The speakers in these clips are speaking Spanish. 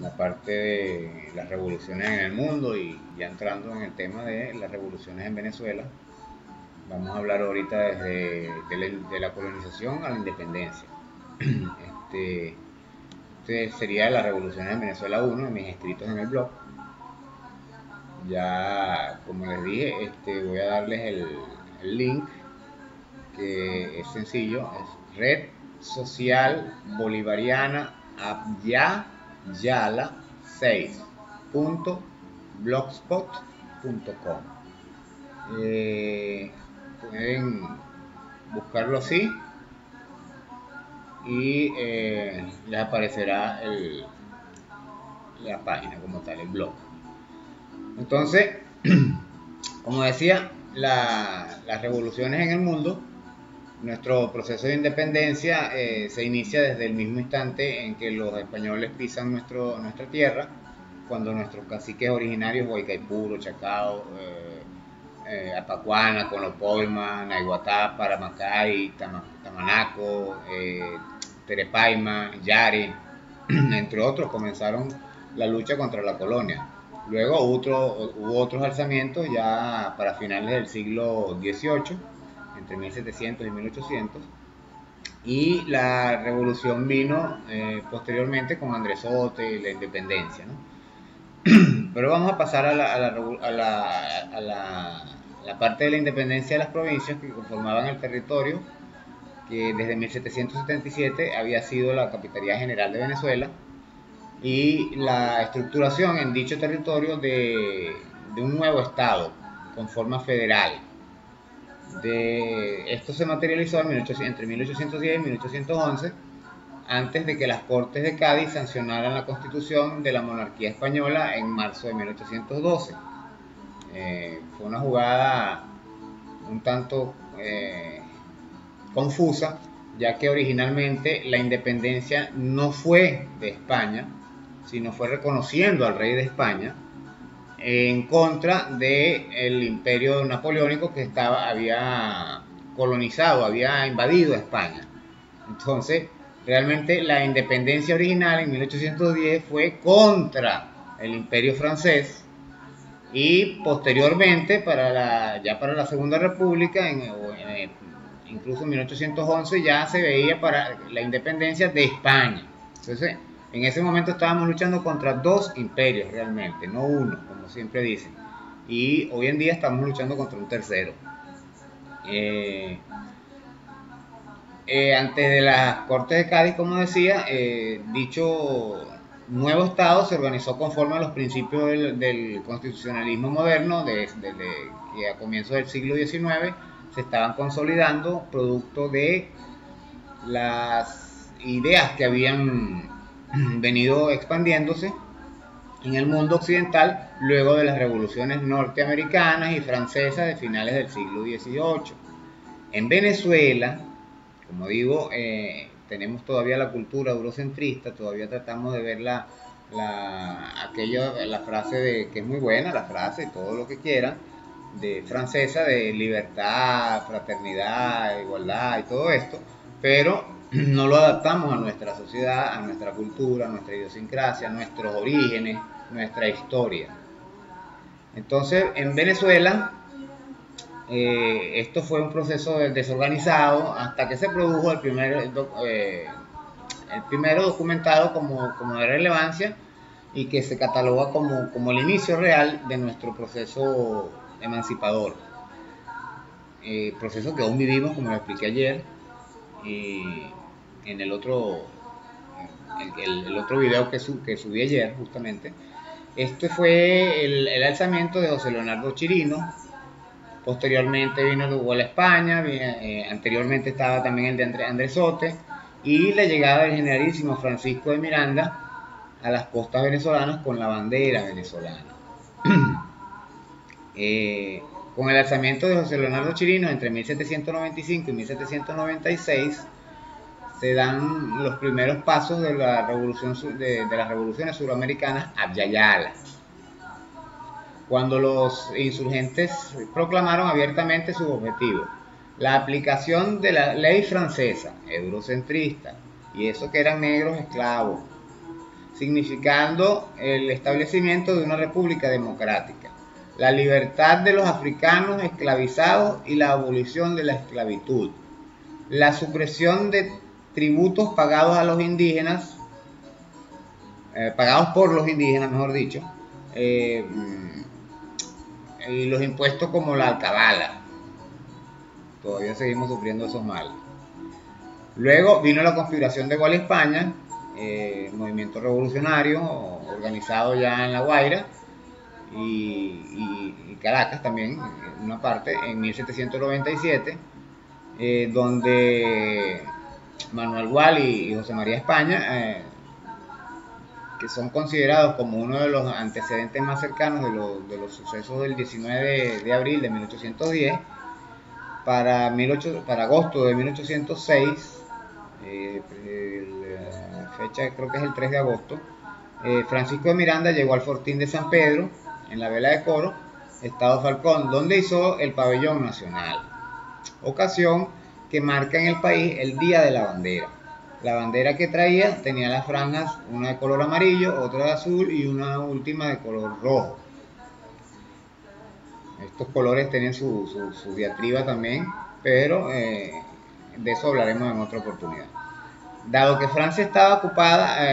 la parte de las revoluciones en el mundo y ya entrando en el tema de las revoluciones en Venezuela. Vamos a hablar ahorita de la colonización a la independencia. Este, este sería la revolución en Venezuela 1 en mis escritos en el blog. Ya, como les dije, voy a darles el link, que es sencillo, es Red Social Bolivariana Abya Yala 6.blogspot.com. Pueden buscarlo así y les aparecerá la página como tal, el blog. Entonces, como decía, las revoluciones en el mundo, nuestro proceso de independencia se inicia desde el mismo instante en que los españoles pisan nuestra tierra, cuando nuestros caciques originarios, Guaycaipuro, Chacao, Apacuana, Conopoima, Naiguatá, Paramacay, Tamanaco, Terepaima, Yare, entre otros, comenzaron la lucha contra la colonia. Luego hubo otros alzamientos ya para finales del siglo XVIII, entre 1700 y 1800, y la revolución vino posteriormente con Andresote y la independencia, ¿no? Pero vamos a pasar a la parte de la independencia de las provincias que conformaban el territorio, que desde 1777 había sido la Capitanía General de Venezuela, y la estructuración en dicho territorio de un nuevo estado con forma federal. Esto se materializó entre 1810 y 1811, antes de que las Cortes de Cádiz sancionaran la constitución de la monarquía española en marzo de 1812. Fue una jugada un tanto confusa, ya que originalmente la independencia no fue de España, sino fue reconociendo al rey de España en contra del imperio napoleónico que había colonizado, había invadido España. Entonces, realmente la independencia original en 1810 fue contra el imperio francés, y posteriormente ya para la Segunda República, incluso en 1811 ya se veía para la independencia de España. Entonces, en ese momento estábamos luchando contra dos imperios realmente, no uno, como siempre dicen. Y hoy en día estamos luchando contra un tercero. Antes de las Cortes de Cádiz, como decía, dicho nuevo Estado se organizó conforme a los principios del constitucionalismo moderno, que a comienzos del siglo XIX se estaban consolidando, producto de las ideas que habían venido expandiéndose en el mundo occidental luego de las revoluciones norteamericanas y francesas de finales del siglo XVIII. En Venezuela, como digo, tenemos todavía la cultura eurocentrista, todavía tratamos de ver la frase que es muy buena, la frase, todo lo que quieran, francesa, de libertad, fraternidad, igualdad y todo esto, pero no lo adaptamos a nuestra sociedad, a nuestra cultura, a nuestra idiosincrasia, a nuestros orígenes, nuestra historia. Entonces, en Venezuela, esto fue un proceso desorganizado hasta que se produjo el primero documentado como de relevancia y que se cataloga como el inicio real de nuestro proceso emancipador. Proceso que aún vivimos, como lo expliqué ayer, y en el otro video que subí ayer justamente. Este fue el alzamiento de José Leonardo Chirino. Posteriormente vino el Hugo a España, anteriormente estaba también el de Andresote, y la llegada del generalísimo Francisco de Miranda a las costas venezolanas con la bandera venezolana. Con el alzamiento de José Leonardo Chirino entre 1795 y 1796 se dan los primeros pasos de las revoluciones suramericanas abyayalas, cuando los insurgentes proclamaron abiertamente sus objetivos: la aplicación de la ley francesa, eurocentrista, y eso que eran negros esclavos, significando el establecimiento de una república democrática, la libertad de los africanos esclavizados y la abolición de la esclavitud, la supresión de tributos pagados a los indígenas, pagados por los indígenas, mejor dicho, y los impuestos como la alcabala. Todavía seguimos sufriendo esos males. Luego vino la conspiración de Guala España, movimiento revolucionario organizado ya en La Guaira y Caracas también, en una parte, en 1797, donde Manuel Gual y José María España, que son considerados como uno de los antecedentes más cercanos de los sucesos del 19 de abril de 1810, para agosto de 1806, la fecha creo que es el 3 de agosto, Francisco de Miranda llegó al Fortín de San Pedro, en la Vela de Coro, Estado Falcón, donde hizo el pabellón nacional, ocasión que marca en el país el Día de la Bandera. La bandera que traía tenía las franjas, una de color amarillo, otra de azul y una última de color rojo. Estos colores tienen su diatriba también, pero de eso hablaremos en otra oportunidad. Dado que Francia estaba ocupada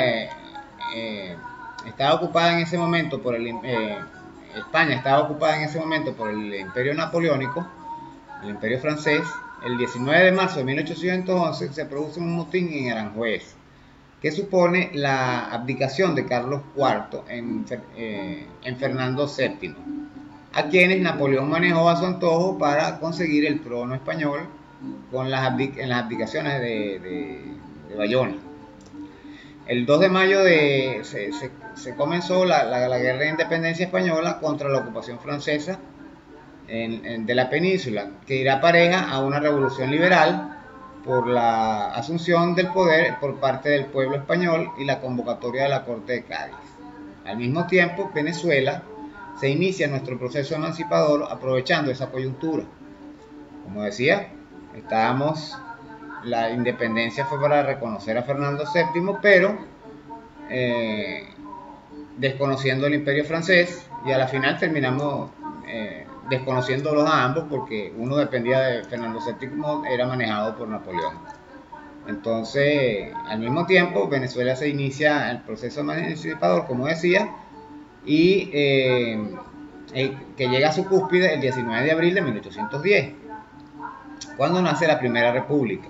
en ese momento por España estaba ocupada en ese momento por el Imperio Napoleónico, el Imperio francés, el 19 de marzo de 1811 se produce un motín en Aranjuez, que supone la abdicación de Carlos IV en Fernando VII, a quienes Napoleón manejó a su antojo para conseguir el trono español en las abdicaciones de Bayona. El 2 de mayo se comenzó la guerra de independencia española contra la ocupación francesa de la península, que irá pareja a una revolución liberal por la asunción del poder por parte del pueblo español y la convocatoria de la Corte de Cádiz. Al mismo tiempo, Venezuela se inicia nuestro proceso emancipador aprovechando esa coyuntura. Como decía, la independencia fue para reconocer a Fernando VII, pero desconociendo el imperio francés, y a la final terminamos desconociéndolos a ambos, porque uno dependía de Fernando VII, era manejado por Napoleón. Entonces, al mismo tiempo, Venezuela se inicia el proceso emancipador, como decía, y que llega a su cúspide el 19 de abril de 1810, cuando nace la Primera República.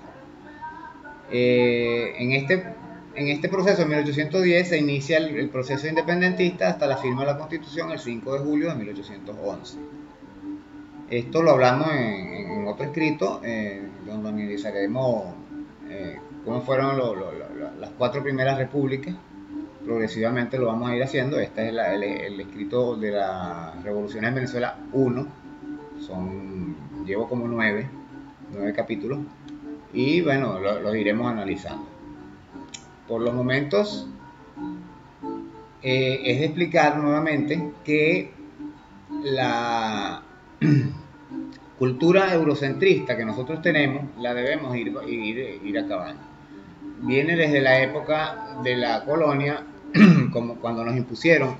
En este proceso, en 1810, se inicia el proceso independentista hasta la firma de la Constitución el 5 de julio de 1811. Esto lo hablamos en otro escrito, donde analizaremos cómo fueron las 4 primeras repúblicas. Progresivamente lo vamos a ir haciendo. Este es el escrito de la Revolución en Venezuela 1. Llevo como 9 capítulos. Y bueno, los iremos analizando. Por los momentos, es de explicar nuevamente que la cultura eurocentrista que nosotros tenemos la debemos ir acabando. Viene desde la época de la colonia, como cuando nos impusieron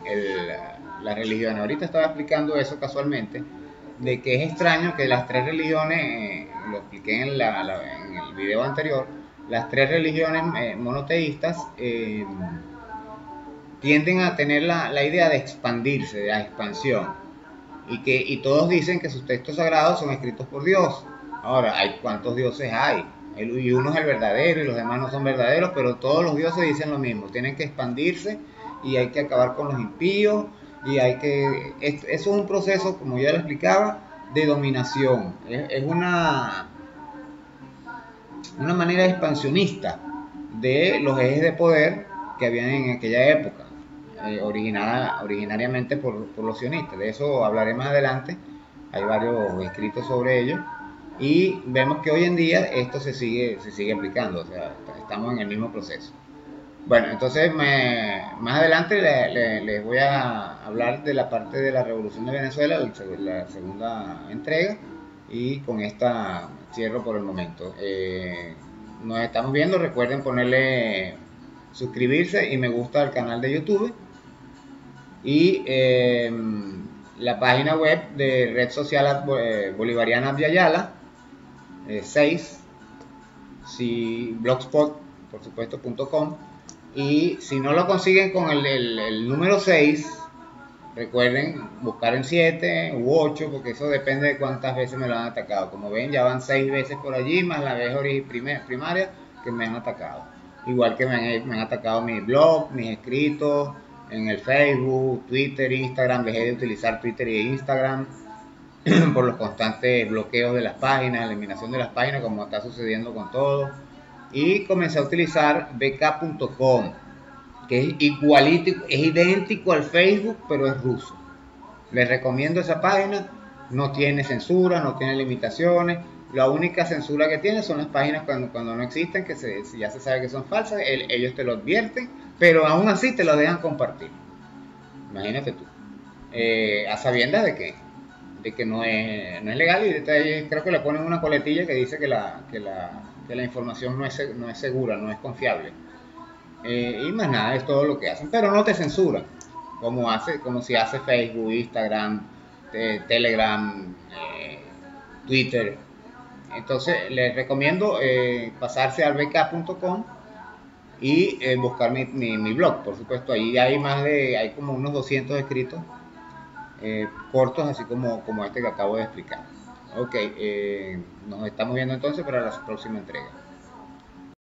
la religión. Ahorita estaba explicando eso casualmente, de que es extraño que las 3 religiones, lo expliqué en el video anterior, las 3 religiones monoteístas tienden a tener la idea de expandirse, de la expansión, y todos dicen que sus textos sagrados son escritos por Dios. Ahora, ¿cuántos dioses hay? Y uno es el verdadero y los demás no son verdaderos, pero todos los dioses dicen lo mismo: tienen que expandirse y hay que acabar con los impíos, y eso es un proceso, como ya lo explicaba, de dominación. Es una manera expansionista de los ejes de poder que habían en aquella época, originariamente por los sionistas. De eso hablaré más adelante, hay varios escritos sobre ello, y vemos que hoy en día esto se sigue aplicando, o sea, estamos en el mismo proceso. Bueno, entonces más adelante les voy a hablar de la parte de la Revolución de Venezuela, la segunda entrega, y con esta cierro por el momento. Nos estamos viendo, recuerden ponerle suscribirse y me gusta al canal de YouTube. Y la página web de Red Social Bolivariana Abya 6, si blogspot, por supuesto.com. Y si no lo consiguen con el número 6, recuerden buscar en 7 u 8, porque eso depende de cuántas veces me lo han atacado. Como ven, ya van 6 veces por allí, más la vez primaria que me han atacado. Igual que me han atacado mis blogs, mis escritos, en el Facebook, Twitter, Instagram. Dejé de utilizar Twitter e Instagram por los constantes bloqueos de las páginas, eliminación de las páginas, como está sucediendo con todo. Y comencé a utilizar vk.com, que es igualito, es idéntico al Facebook, pero es ruso. Les recomiendo esa página. No tiene censura, no tiene limitaciones. La única censura que tiene son las páginas cuando no existen, que ya se sabe que son falsas. Ellos te lo advierten, pero aún así te lo dejan compartir. Imagínate tú. A sabiendas de que no es legal, y creo que le ponen una coletilla que dice que la información no es segura, no es confiable. Y más nada, es todo lo que hacen, pero no te censuran, como si hace Facebook, Instagram, Telegram, Twitter. Entonces les recomiendo pasarse al vk.com y buscar mi blog. Por supuesto, ahí hay como unos 200 escritos cortos, así como este que acabo de explicar. Ok, nos estamos viendo entonces para la próxima entrega.